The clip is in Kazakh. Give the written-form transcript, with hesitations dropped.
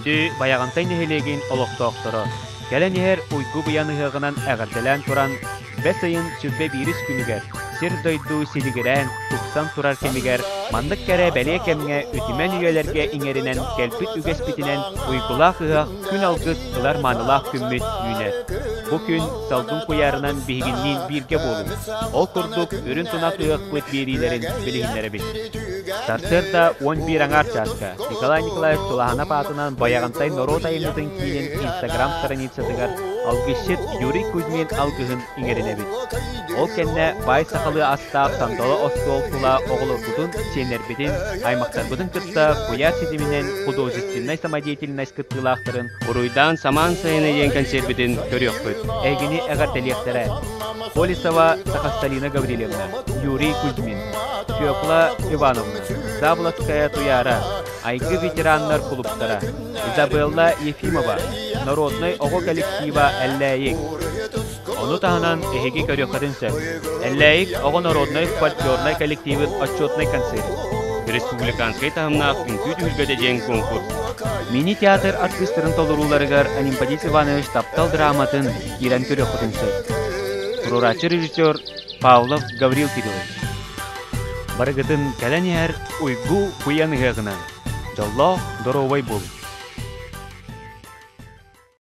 Күндü баяғантай нехелеген олықтоқтыры. Кәлен ехер уйгу бұянығығынан әғірделен тұран бәс айын сүрбе биріс күнігер. Сир дойду силигерен, тұқсан тұрар кемігер, мандық кәрі бәле кемге үтімен үйелерге иңерінен кәлпіт үгеспітінен уйгулақ ұғақ күн алғыз қылар манылақ күммет үйнер. Бұ күн салдың қоярынан бейгіннен бірге болу. Ол күрдік үрін тұнақ ұғық бұт берилерін білігінлері біл. Сарсырда 11 аңар чашка. Николай Николаев Тулахана патынан баяғантай Норот айымыздың кейінен Инстаграм страницатығар алғышет Юрий Кузьмин алғығын иңеріне бит. Ол кәнне бай сақалы астақ сандалы остол тула оғылыр бұдын сенер бетін аймақтар бұдын күтті қояр сезімінен художественной самодеятельность күттілақтырын ұруйдан саман сайыны ең консерветін көрек бұд. Әгіні әғартелектері Полисова Сахасталина Гаврилевна, Юрий Кузьмин, Фёкла Ивановна, Заблоцкая Туяра, Айгы ветераннар клубтара, Изабелла Ефимова, Народный ого коллектива Әлләйік. Оны тағынан әхеге көрекқадынсы. Әлләйік ого Народный фольклорный коллективын отчетный концерт. Республиканский тағымнақ күнкү түгілгөдеден конкурс. Мини-театр артистерін толыруларығар Анимпадис Иванович таптал драматын ерен көрекқадынсы. Прорачы режиссер Павлов Гаврил Кириллович. Барыгытын кәләнер уйгу куяныгынан. Жолло доровой бол.